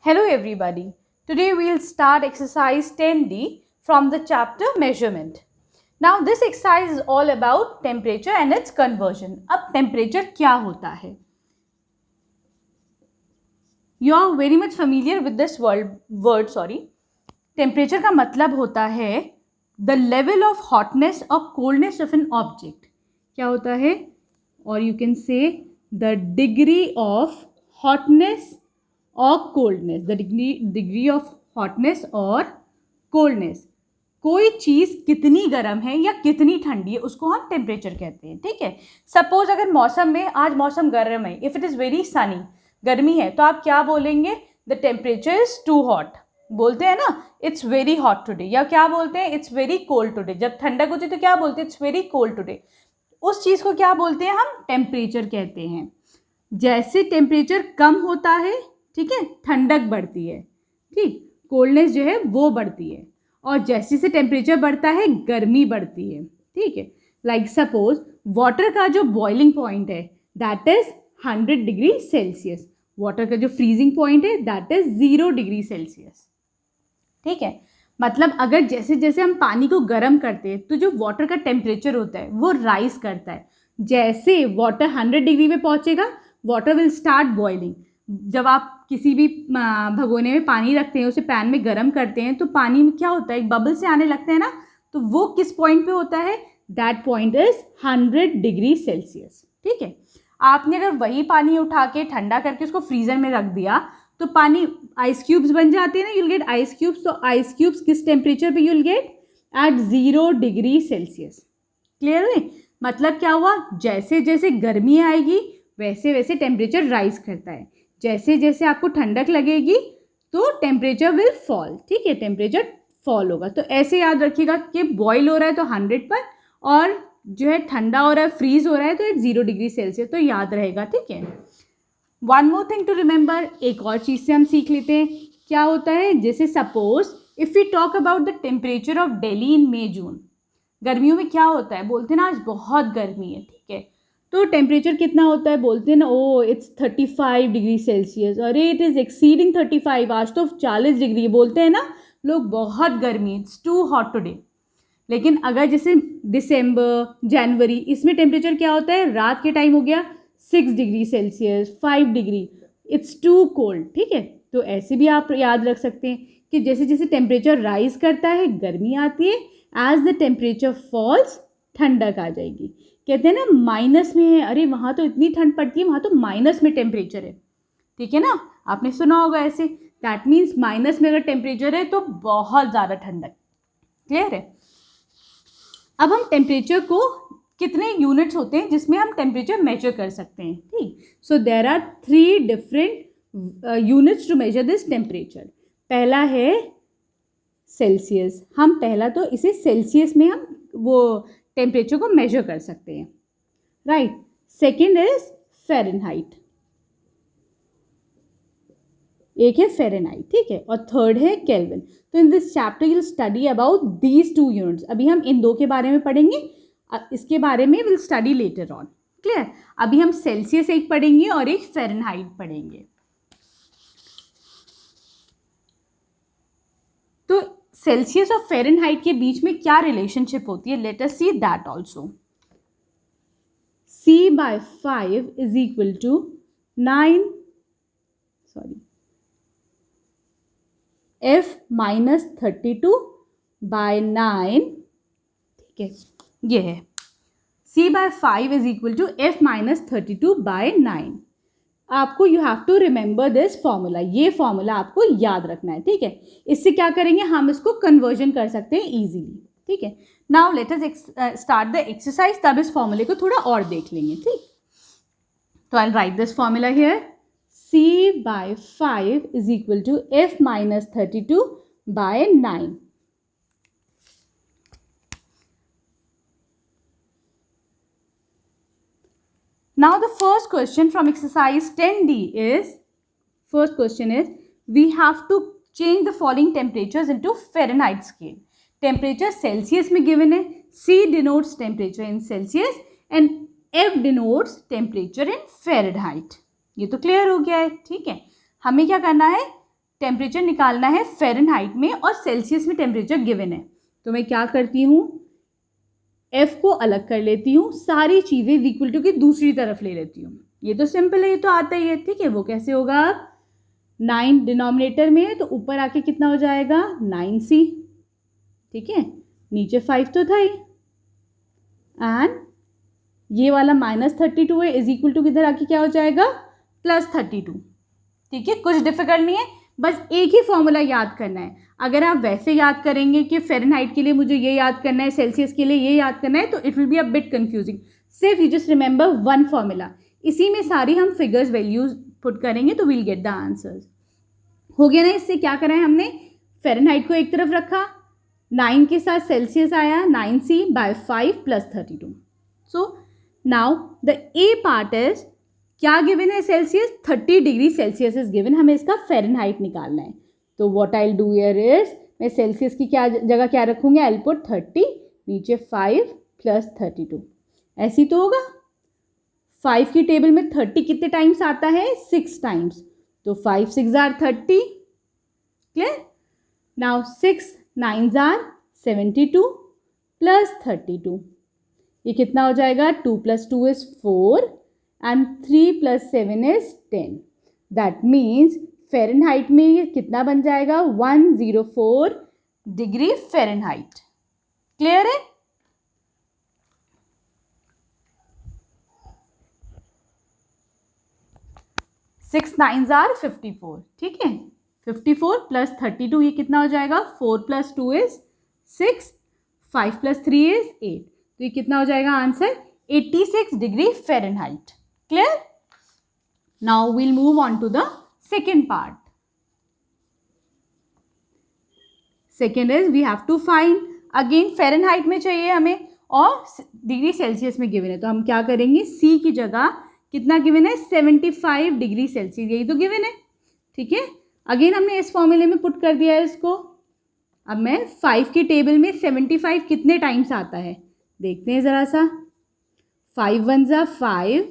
Hello everybody. Today we'll start exercise 10D from the chapter measurement. Now this exercise is all about temperature and its conversion. अब temperature क्या होता है? You are very much familiar with this word. Temperature का मतलब होता है the level of hotness or coldness of an object. क्या होता है? Or you can say the degree of hotness और coldness, the degree of hotness और coldness. कोई चीज़ कितनी गर्म है या कितनी ठंडी है उसको हम टेम्परेचर कहते हैं. ठीक है. सपोज अगर मौसम में आज मौसम गर्म है, if it is very sunny, गर्मी है, तो आप क्या बोलेंगे? The temperature is too hot. बोलते हैं ना इट्स वेरी हॉट टुडे, या क्या बोलते हैं? It's very cold today. जब ठंडक होती है तो क्या बोलते हैं? It's very cold today. उस चीज़ को क्या बोलते हैं? हम टेम्परेचर कहते हैं. जैसे टेम्परेचर कम होता है, ठीक है, ठंडक बढ़ती है, ठीक, कोल्डनेस जो है वो बढ़ती है, और जैसे से टेम्परेचर बढ़ता है गर्मी बढ़ती है. ठीक है. लाइक सपोज वाटर का जो बॉइलिंग पॉइंट है that is 100 degree Celsius. Water का जो फ्रीजिंग पॉइंट है दैट इज 0 डिग्री सेल्सियस. ठीक है. मतलब अगर जैसे जैसे हम पानी को गर्म करते हैं तो जो वाटर का टेम्परेचर होता है वो राइज करता है. जैसे वाटर 100 डिग्री में पहुंचेगा, वाटर विल स्टार्ट बॉइलिंग. जब आप किसी भी भगोने में पानी रखते हैं, उसे पैन में गर्म करते हैं, तो पानी में क्या होता है? एक बबल से आने लगते हैं ना, तो वो किस पॉइंट पे होता है? That point is 100 degree Celsius. ठीक है. आपने अगर वही पानी उठा के ठंडा करके उसको फ्रीजर में रख दिया तो पानी आइस क्यूब्स बन जाते हैं ना, यूल गेट आइस क्यूब्स. तो आइस क्यूब्स किस टेम्परेचर पे you'll get? At 0 degree Celsius. Clear है? मतलब क्या हुआ? जैसे जैसे गर्मी आएगी वैसे वैसे टेम्परेचर राइज करता है. जैसे जैसे आपको ठंडक लगेगी तो टेम्परेचर विल फॉल. ठीक है. टेम्परेचर फॉल होगा. तो ऐसे याद रखिएगा कि बॉयल हो रहा है तो 100 पर, और जो है ठंडा हो रहा है, फ्रीज हो रहा है तो एट 0 डिग्री सेल्सियस. तो याद रहेगा. ठीक है. One more thing to remember, एक और चीज़ से हम सीख लेते हैं. क्या होता है? जैसे suppose if we talk about the temperature of Delhi in May June. गर्मियों में क्या होता है? बोलते हैं ना आज बहुत गर्मी है. ठीक है. तो टेम्परेचर कितना होता है? बोलते हैं ना ओ इट्स 35 डिग्री सेल्सियस. अरे इट इज़ एक्सीडिंग 35, आज तो 40 डिग्री. बोलते हैं ना लोग बहुत गर्मी, इट्स टू हॉट टुडे. लेकिन अगर जैसे दिसंबर, जनवरी, इसमें टेम्परेचर क्या होता है? रात के टाइम हो गया 6 degree Celsius, 5 degree, it's too cold. ठीक है. तो ऐसे भी आप याद रख सकते हैं कि जैसे जैसे टेम्परेचर राइज करता है गर्मी आती है, एज द टेम्परेचर फॉल्स ठंडक आ जाएगी. कहते हैं ना माइनस में है, अरे वहाँ तो इतनी ठंड पड़ती है, वहाँ तो माइनस में टेम्परेचर है. ठीक है ना, आपने सुना होगा ऐसे. दैट मीन्स माइनस में अगर टेम्परेचर है तो बहुत ज़्यादा ठंडक. क्लियर है? अब हम टेम्परेचर को, कितने यूनिट्स होते हैं जिसमें हम टेम्परेचर मेजर कर सकते हैं. ठीक. So there are 3 different units to measure this temperature. पहला है सेल्सियस. हम पहला तो इसे सेल्सियस में हम वो टेम्परेचर को मेजर कर सकते हैं. राइट. Second is Fahrenheit. एक है फ़ारेनहाइट. ठीक है. और थर्ड है केल्विन. तो in this chapter you will study about these 2 units. अभी हम इन दो के बारे में पढ़ेंगे, इसके बारे में will study later on. Clear? अभी हम सेल्सियस एक पढ़ेंगे और एक फ़ारेनहाइट पढ़ेंगे. तो सेल्सियस और फ़ारेनहाइट के बीच में क्या रिलेशनशिप होती है? Let us see that also. C/5 is equal to F-32/9. ठीक है. ये है C/5 is equal to F-32/9. आपको you have to remember this formula. ये फॉर्मूला आपको याद रखना है. ठीक है. इससे क्या करेंगे? हम इसको कन्वर्जन कर सकते हैं ईजीली. ठीक है. Now let us start the exercise. तब इस फॉर्मूले को थोड़ा और देख लेंगे. ठीक. तो I write this formula here. C/5 is equal to F-32/9. Now the first question from exercise 10D is, first question is, we have to change the following temperatures into Fahrenheit scale. Temperature Celsius में given है. C denotes temperature in Celsius and F denotes temperature in Fahrenheit. ये तो clear हो गया है. ठीक है. हमें क्या करना है? टेम्परेचर निकालना है फ़ारेनहाइट में और सेल्सियस में टेम्परेचर गिवन है। तो मैं क्या करती हूँ, F को अलग कर लेती हूँ, सारी चीज़ें इक्वल टू की दूसरी तरफ ले लेती हूँ। ये तो सिंपल है, ये तो आता ही है, ठीक है। वो कैसे होगा, 9 डिनोमिनेटर में है तो ऊपर आके कितना हो जाएगा 9C, ठीक है, नीचे 5 तो था ही, एंड ये वाला -32 है इज इक्वल टू किधर आके क्या हो जाएगा +32, ठीक है। कुछ डिफिकल्ट नहीं है, बस एक ही फॉर्मूला याद करना है। अगर आप वैसे याद करेंगे कि फ़ारेनहाइट के लिए मुझे ये याद करना है, सेल्सियस के लिए ये याद करना है, तो it will be a bit confusing. सिर्फ you just remember one formula, इसी में सारी हम फिगर्स वैल्यूज पुट करेंगे तो विल गेट द आंसर्स। हो गया ना। इससे क्या करा है हमने, फ़ारेनहाइट को एक तरफ रखा, 9 के साथ सेल्सियस आया 9C/5 + 32। So now the A part is क्या गिवन है, Celsius 30 degree Celsius is given, हमें इसका फ़ारेनहाइट निकालना है। तो what I will do here is, मैं सेल्सियस की क्या जगह क्या रखूँगी, आई विल पुट 30, नीचे 5 + 32, ऐसी तो होगा। 5 की टेबल में 30 कितने टाइम्स आता है, 6 टाइम्स, तो 5 6 आर 30, क्लियर। नाउ 6 9 आर 72 + 32, ये कितना हो जाएगा, 2 + 2 is 4 and 3 + 7 is 10। That means Fahrenheit में ये कितना बन जाएगा, 104 डिग्री फ़ारेनहाइट। क्लियर है। सिक्स 9 आर 54, ठीक है। 54 + 32 ये कितना हो जाएगा, 4 + 2 इज 6, 5 + 3 इज 8, तो ये कितना हो जाएगा answer, 86 degree Fahrenheit. Clear. Now we'll move on to the second part. Second is we have to find, again Fahrenheit में चाहिए हमें और डिग्री सेल्सियस में गिवन है, तो हम क्या करेंगे, सी की जगह कितना गिवन है, 75 डिग्री सेल्सियस, यही तो गिवन है, ठीक है। अगेन हमने इस फॉर्मूले में पुट कर दिया है इसको। अब मैं 5 की टेबल में 75 कितने टाइम्स आता है देखते हैं ज़रा सा। 5 1 are 5,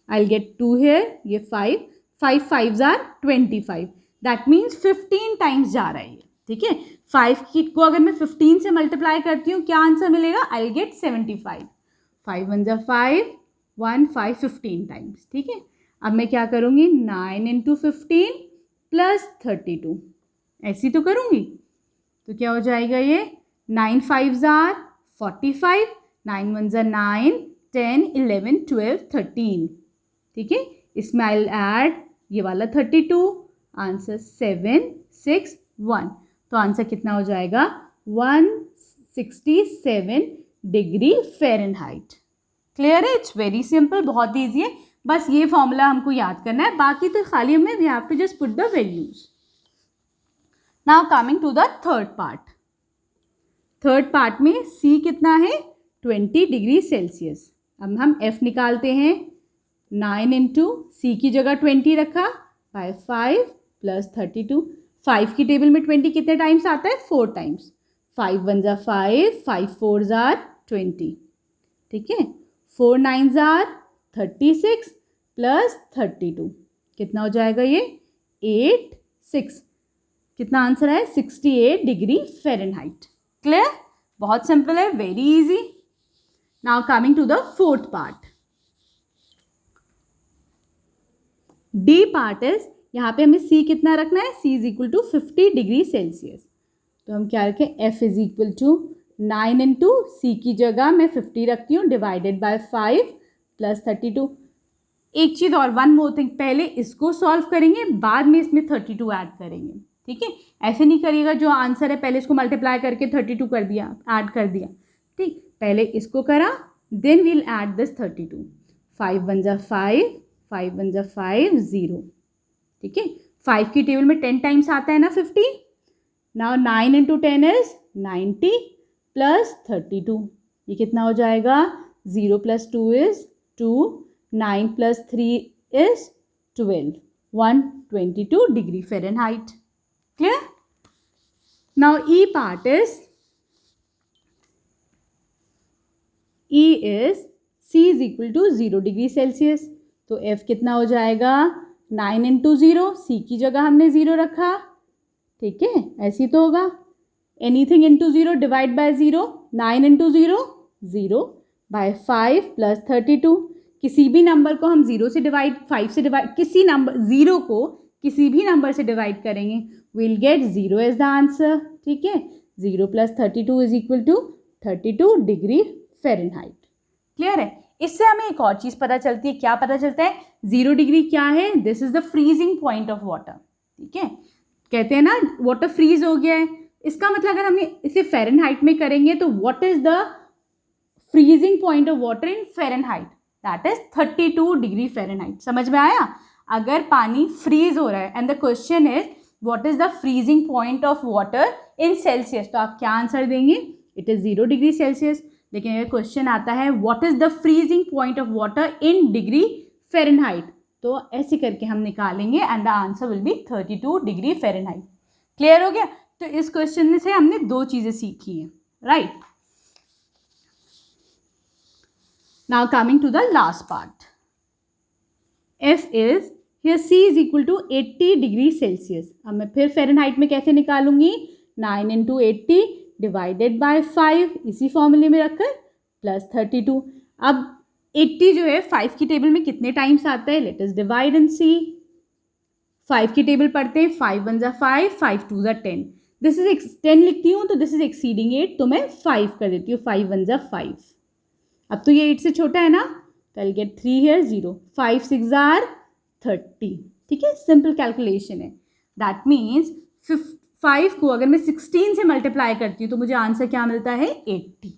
I will get 2 here, ये 5 5 5 आर 25, दैट मीन्स 15 टाइम्स जा रहा है ये, ठीक है। 5 की को अगर मैं 15 से मल्टीप्लाई करती हूँ क्या आंसर मिलेगा, I will get 75। 5 1 are 5 1 5 15 times, ठीक है। अब मैं क्या करूँगी, 9 × 15 + 32, ऐसी तो करूँगी, तो क्या हो जाएगा ये, 9 5 आर 45, 9 1 आर 9, 10 11 12 13, ठीक है। इसमें आई विल ऐड ये वाला 32, आंसर 7 6 1, तो आंसर कितना हो जाएगा, 167 डिग्री फ़ारेनहाइट। क्लियर है, इट्स वेरी सिंपल, बहुत ईजी है, बस ये फॉर्मूला हमको याद करना है, बाकी तो खाली हमें we have to just put the values. Now coming to the third part. Third part में सी कितना है, 20 डिग्री सेल्सियस। अब हम एफ निकालते हैं, 9 × सी की जगह 20 रखा बाय 5 + 32, 5 की टेबल में 20 कितने टाइम्स आता है, 4 टाइम्स, 5 1 आर 5 5 4 आर 20, ठीक है। 4 9 आर 36 + 32, कितना हो जाएगा ये, 8 6, कितना आंसर है, 68 डिग्री फ़ारेनहाइट। क्लियर, बहुत सिंपल है, very easy. Now coming to the fourth part. D part is, यहाँ पे हमें सी कितना रखना है, C is equal to 50 degree Celsius, तो हम क्या रखें, F is equal to 9 × C की जगह मैं 50 रखती हूँ डिवाइडेड बाय 5 + 32। एक चीज़ और, वन मोर थिंग, पहले इसको सॉल्व करेंगे बाद में इसमें 32 ऐड करेंगे, ठीक है। ऐसे नहीं करिएगा जो आंसर है पहले इसको मल्टीप्लाई करके 32 कर दिया, ऐड कर दिया, ठीक। पहले इसको करा, then we'll add this 32, 5 1 are 5 5 1 are 5 0, ठीक है। 5 की टेबल में 10 टाइम्स आता है ना 50, नाउ 9 × 10 इज 90 + 32, ये कितना हो जाएगा, 0 + 2 is 2, 9 + 3 is 12, 122 degree Fahrenheit. Clear? Now E part is, E is C is equal to 0 degree Celsius, तो F कितना हो जाएगा, 9 इंटू 0, सी की जगह हमने 0 रखा, ठीक है, ऐसी तो होगा. Anything into 0 divide by 0, 9 into 0 0 by 5 plus 32. किसी भी नंबर को हम 0 से डिवाइड 5 से डिवाइड किसी नंबर 0 को किसी भी नंबर से डिवाइड करेंगे, will get 0 as the answer. ठीक है, 0 plus 32 is equal to 32 degree Fahrenheit. Clear है. इससे हमें एक और चीज़ पता चलती है. क्या पता चलता है? 0 डिग्री क्या है? This is the freezing point of water. ठीक है, कहते हैं ना वाटर फ्रीज हो गया है. इसका मतलब अगर हमने इसे फ़ारेनहाइट में करेंगे तो what is the freezing point of water in Fahrenheit? That is 32 degree Fahrenheit. समझ में आया? अगर पानी फ्रीज हो रहा है and the question is what is the freezing point of water in Celsius, तो आप क्या आंसर देंगे? It is 0 degree Celsius. लेकिन अगर क्वेश्चन आता है what is the freezing point of water in degree Fahrenheit, तो ऐसे करके हम निकालेंगे and the answer will be 32 degree Fahrenheit. Clear हो गया? तो इस क्वेश्चन से हमने दो चीज़ें सीखी हैं. Right, now coming to the last part. F is here C is equal to 80 degree Celsius. अब मैं फिर फ़ारेनहाइट में कैसे निकालूंगी? 9 इंटू 80 डिवाइडेड बाय 5, इसी फॉर्मूले में रखकर प्लस 32. अब 80 जो है 5 की टेबल में कितने टाइम्स आता है? लेट अस डिवाइड एंड सी. 5 की टेबल पढ़ते हैं. 5 1 ज़ा 5, 5 2 ज़ा 10. दिस इज 10 लिखती हूँ तो दिस इज एक्सीडिंग 8, तो मैं 5 कर देती हूँ. 5 1 ज़ा 5. अब तो ये 8 से छोटा है ना, तो आई गेट 3 here 0. 5 6 आर 30. ठीक है, सिंपल कैलकुलेशन है. दैट मीन्स 5 को अगर मैं 16 से मल्टीप्लाई करती हूँ तो मुझे आंसर क्या मिलता है? 80.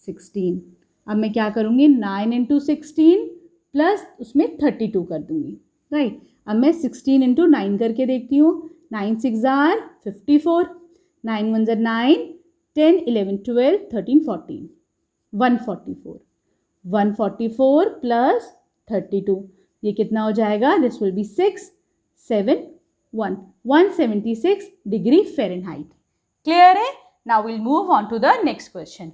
16. अब मैं क्या करूँगी? 9 इंटू 16 प्लस उसमें 32 कर दूँगी. राइट, अब मैं 16 इंटू 9 करके देखती हूँ. 9 6 आर 54. 9 1 ज़ा 9, 10 11 12 13 14. 144. 144 प्लस 32, ये कितना हो जाएगा? This will be 671 176 degree Fahrenheit. Clear है? Now will move on to the next question.